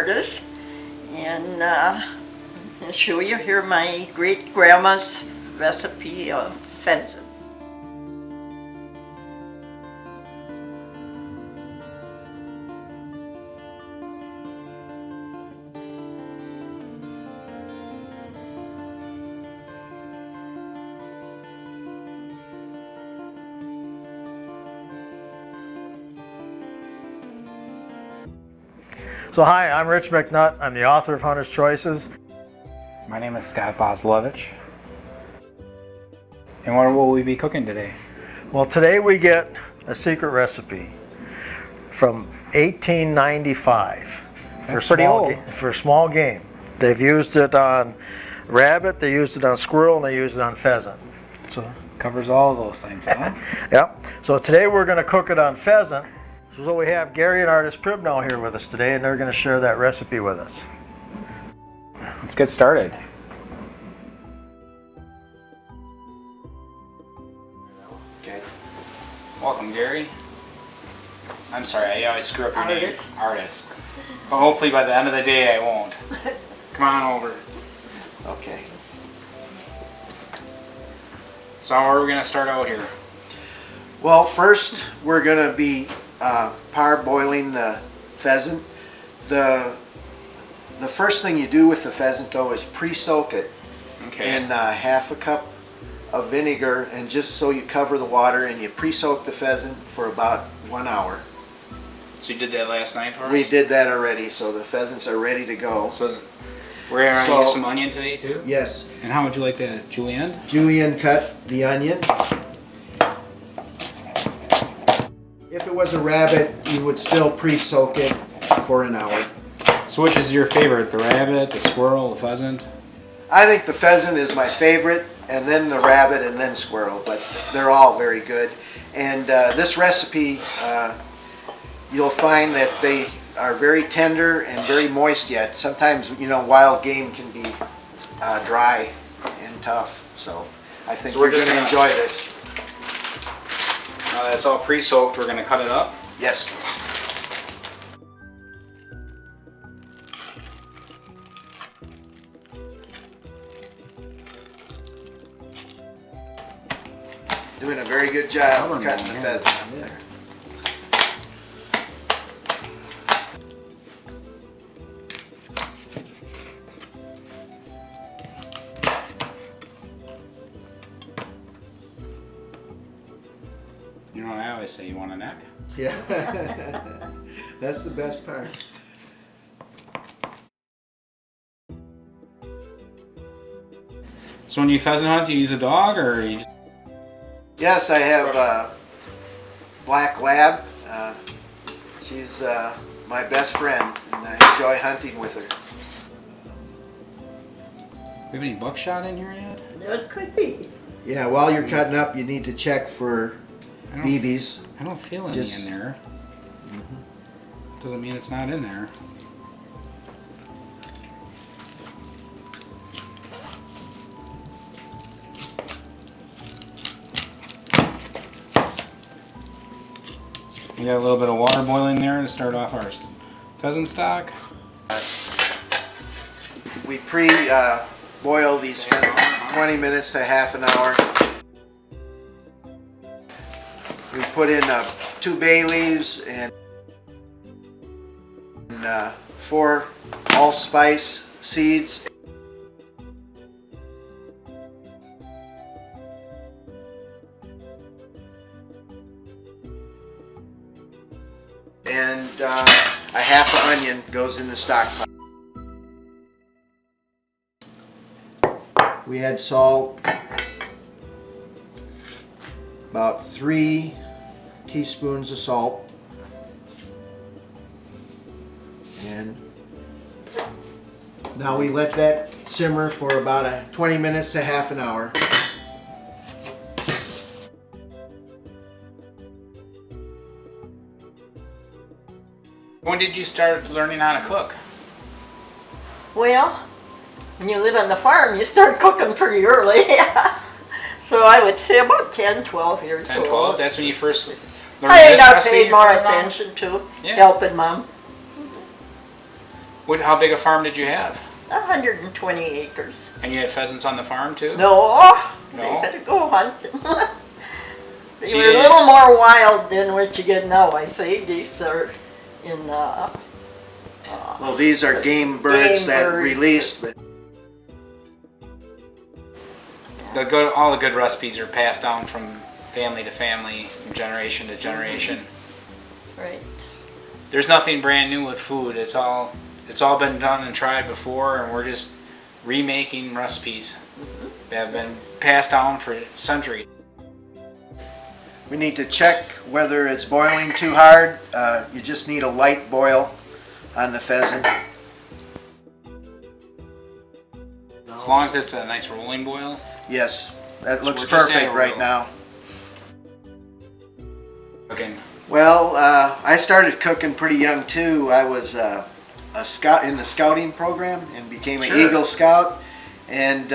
artist, and I'll show you here my great grandma's recipe of pheasant. So hi, I'm Rich McNutt. I'm the author of Hunter's Choices. My name is Scott Boslovich. And what will we be cooking today? Well, today we get a secret recipe from 1895 That's pretty old. For small game. They've used it on rabbit, they used it on squirrel, and they used it on pheasant. So Covers all of those things, huh? Yep. So today we're going to cook it on pheasant. So we have Gary and Artist Creme here with us today, and they're going to share that recipe with us. Let's get started. Okay. Welcome, Gary. I'm sorry, I always screw up your name. Artist. But hopefully by the end of the day I won't. Come on over. Okay. So how are we going to start out here? Well, first we're going to be parboiling the pheasant. The first thing you do with the pheasant though is pre-soak it in half a cup of vinegar, and just so you cover the water, and you pre-soak the pheasant for about 1 hour. So you did that last night for us? We did that already, so the pheasants are ready to go. So we're going to use some onion today too? Yes. And how would you like that? Julienne? Julienne cut the onion. If it was a rabbit, you would still pre-soak it for an hour. So which is your favorite? The rabbit, the squirrel, the pheasant? I think the pheasant is my favorite, and then the rabbit, and then squirrel, but they're all very good. And this recipe, you'll find that they are very tender and very moist yet. Sometimes, you know, wild game can be dry and tough, so I think you're going to enjoy this. Now that it's all pre-soaked, we're going to cut it up? Yes. Doing a very good job of cutting the pheasant up there. You know what I always say, you want a neck? Yeah, that's the best part. So when you pheasant hunt, you use a dog, or you just... Yes, I have a black lab. She's my best friend, and I enjoy hunting with her. Do we have any buckshot in here yet? It could be. Yeah, while you're cutting up, you need to check for BBs. I don't feel any in there. Doesn't mean it's not in there. We got a little bit of water boiling there to start off our pheasant stock. We pre-boil these 20 minutes to half an hour. We put in 2 bay leaves and 4 allspice seeds. And a half an onion goes in the stock pot. We add salt, about 3 teaspoons of salt, and now we let that simmer for about 20 minutes to half an hour. When did you start learning how to cook? Well, when you live on the farm, you start cooking pretty early. So I would say about 10, 12 years 10, old. 12? That's when you first learned I this got recipe paid more from Mom? attention to Yeah. helping Mom. How big a farm did you have? 120 acres. And you had pheasants on the farm too? No, they No? had to go hunting. They So were you a didn't- little more wild than what you get now, I think. These are in Well, these are game birds that birds. released, but all the good recipes are passed down from family to family, generation to generation. right. There's nothing brand new with food. It's all been done and tried before, and we're just remaking recipes that have been passed down for centuries. we need to check whether it's boiling too hard. You just need a light boil on the pheasant. As long as it's a nice rolling boil. Yes, that So looks we're just perfect at right roll. now. Okay. Well, I started cooking pretty young too. I was a scout in the scouting program and became an Sure. Eagle Scout, and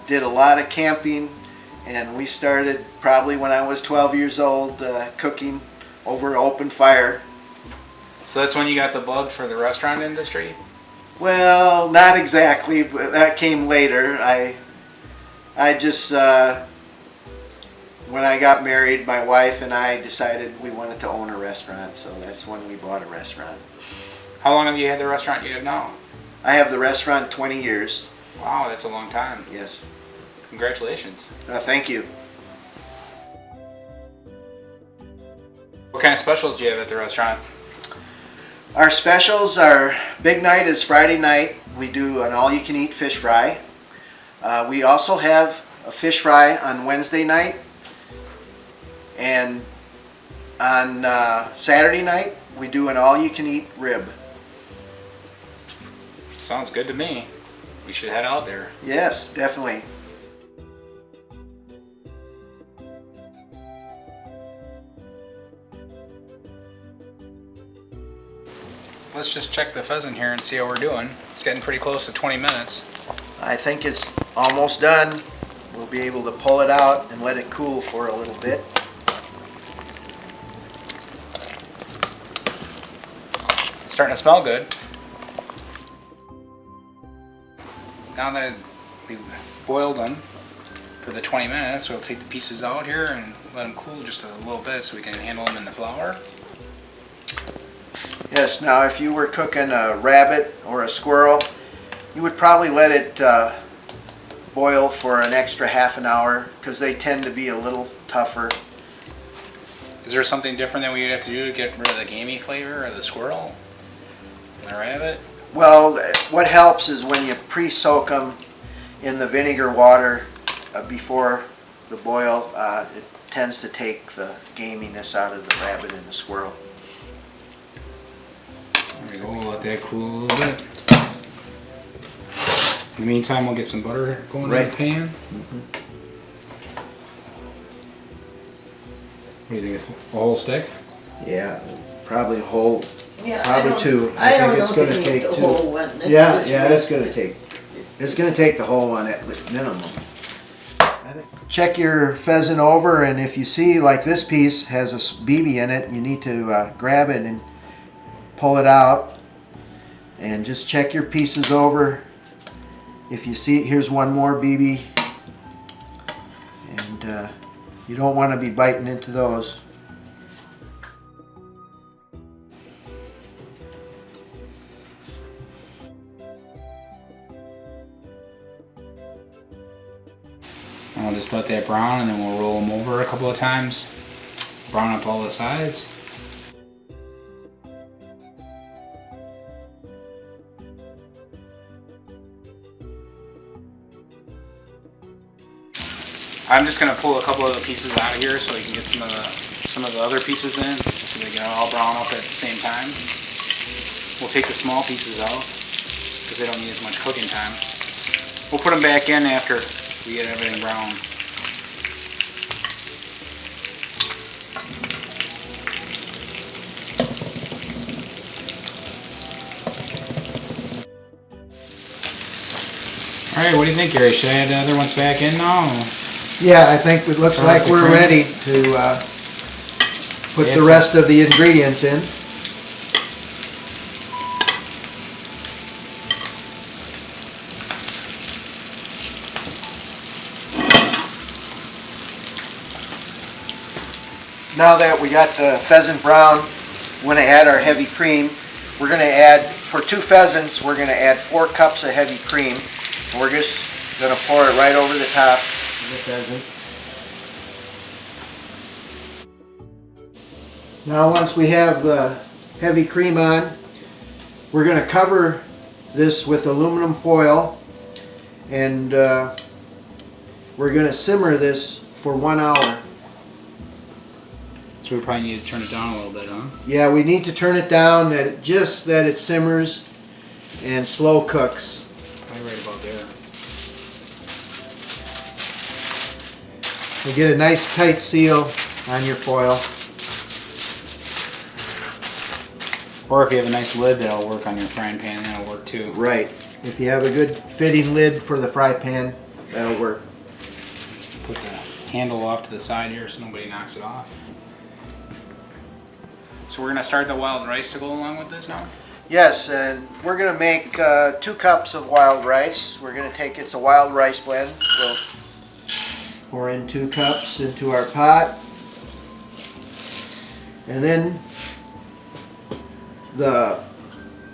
did a lot of camping. And we started probably when I was 12 years old, cooking over open fire. So that's when you got the bug for the restaurant industry? Well, not exactly, but that came later. I just when I got married, my wife and I decided we wanted to own a restaurant, so that's when we bought a restaurant. How long have you had the restaurant you have now? I have the restaurant 20 years. Wow, that's a long time. Yes. Congratulations. Thank you. What kind of specials do you have at the restaurant? Our specials, our big night is Friday night. We do an all-you-can-eat fish fry. We also have a fish fry on Wednesday night. And on Saturday night, we do an all-you-can-eat rib. Sounds good to me. We should head out there. Yes, definitely. Let's just check the pheasant here and see how we're doing. It's getting pretty close to 20 minutes. I think it's almost done. We'll be able to pull it out and let it cool for a little bit. Starting to smell good. Now that we've boiled them for the 20 minutes, we'll take the pieces out here and let them cool just a little bit so we can handle them in the flour. Yes, now if you were cooking a rabbit or a squirrel, you would probably let it boil for an extra half an hour because they tend to be a little tougher. Is there something different that we would have to do to get rid of the gamey flavor of the squirrel and the rabbit? Well, what helps is when you pre-soak them in the vinegar water before the boil, it tends to take the gaminess out of the rabbit and the squirrel. There we go, we'll let that cool a little bit. In the meantime, we'll get some butter going in Right. the pan. What do you think, a whole stick? Yeah, probably whole. Yeah, Probably two. I think it's gonna take two. Yeah, it's gonna take. It's gonna take the whole one at minimum. Check your pheasant over, and if you see like this piece has a BB in it, you need to grab it and pull it out, and just check your pieces over. If you see, here's one more BB, and you don't want to be biting into those. And we'll just let that brown, and then we'll roll them over a couple of times. Brown up all the sides. I'm just gonna pull a couple of the pieces out of here so we can get some of the other pieces in, so they get all brown up at the same time. We'll take the small pieces out because they don't need as much cooking time. We'll put them back in after we get everything brown. Alright, what do you think, Gary? Should I add the other ones back in now? Yeah, I think it looks Start like with the we're cream. ready to put Add the some- rest of the ingredients in. Now that we got the pheasant brown, we're going to add our heavy cream. We're going to add, for 2 pheasants, we're going to add 4 cups of heavy cream. And we're just going to pour it right over the top of the pheasant. Now once we have the heavy cream on, we're going to cover this with aluminum foil, and we're going to simmer this for 1 hour. So we probably need to turn it down a little bit, huh? Yeah, we need to turn it down, that it simmers and slow cooks. Probably right about there. You get a nice tight seal on your foil. Or if you have a nice lid that'll work on your frying pan, that'll work too. Right. If you have a good fitting lid for the fry pan, that'll work. Put the handle off to the side here so nobody knocks it off. So we're going to start the wild rice to go along with this now? Yes, and we're going to make 2 cups of wild rice. We're going to take, it's a wild rice blend. We'll pour in 2 cups into our pot. And then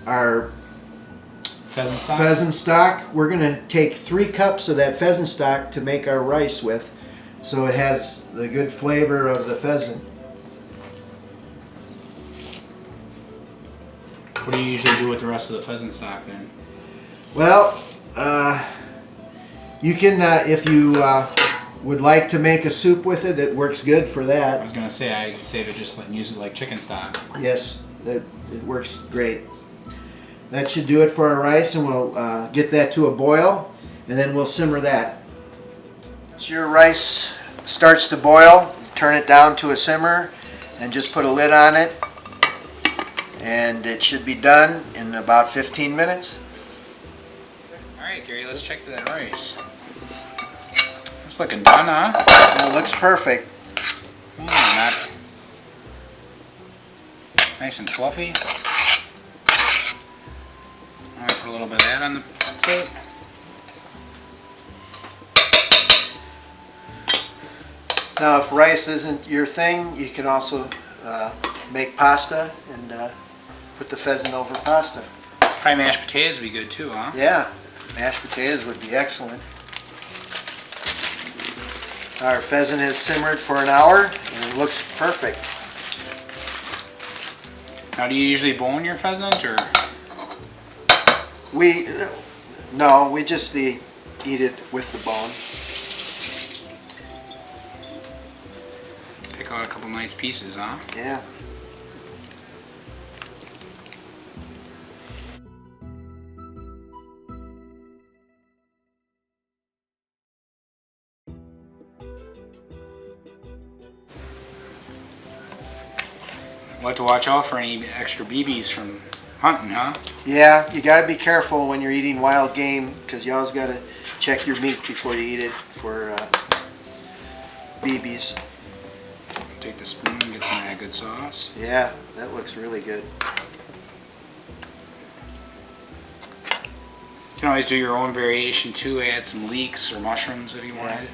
our pheasant stock, we're going to take 3 cups of that pheasant stock to make our rice with, so it has the good flavor of the pheasant. What do you usually do with the rest of the pheasant stock then? Well, you can, if you would like to make a soup with it, it works good for I that. was going to say, I save it just and use it like chicken stock. Yes, it works great. That should do it for our rice, and we'll get that to a boil, and then we'll simmer that. Once your rice starts to boil, turn it down to a simmer, and just put a lid on it, and it should be done in about 15 minutes. Alright, Gary, let's check that rice. It's looking done, huh? It looks perfect. Not nice and fluffy. I'm going to put a little bit of that on the plate. Now, if rice isn't your thing, you can also make pasta and put the pheasant over pasta. Probably mashed potatoes would be good too, huh? Yeah, mashed potatoes would be excellent. Our pheasant has simmered for an hour and it looks perfect. Now, do you usually bone your pheasant, or? No, we just eat it with the bone. Pick out a couple nice pieces, huh? Yeah. What to watch out for any extra BBs from hunting, huh? Yeah, you got to be careful when you're eating wild game, because you always got to check your meat before you eat it for BBs. Take the spoon and get some of that good sauce. Yeah, that looks really good. You can always do your own variation too. Add some leeks or mushrooms if you wanted.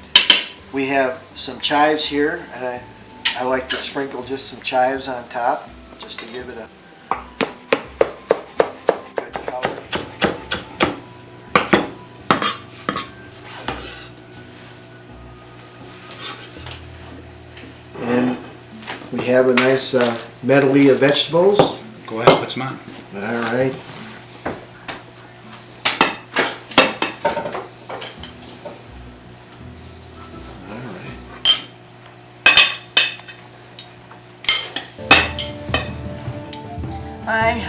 We have some chives here, and I like to sprinkle just some chives on top, just to give it a good color. And we have a nice medley of vegetables. Go ahead, put some on. All right.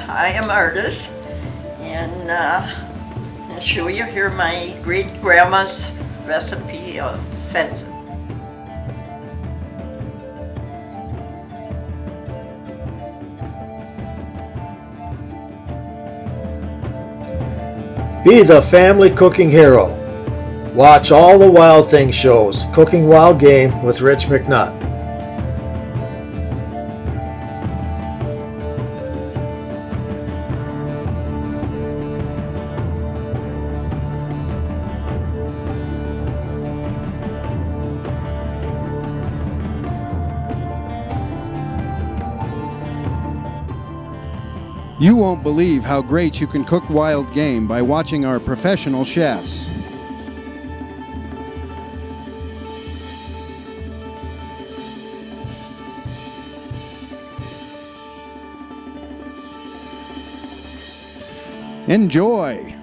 I am Artis, and I'll show you here my great grandma's recipe of pheasant. Be the family cooking hero. Watch all the Wild Things shows, Cooking Wild Game with Rich McNutt. You won't believe how great you can cook wild game by watching our professional chefs. Enjoy!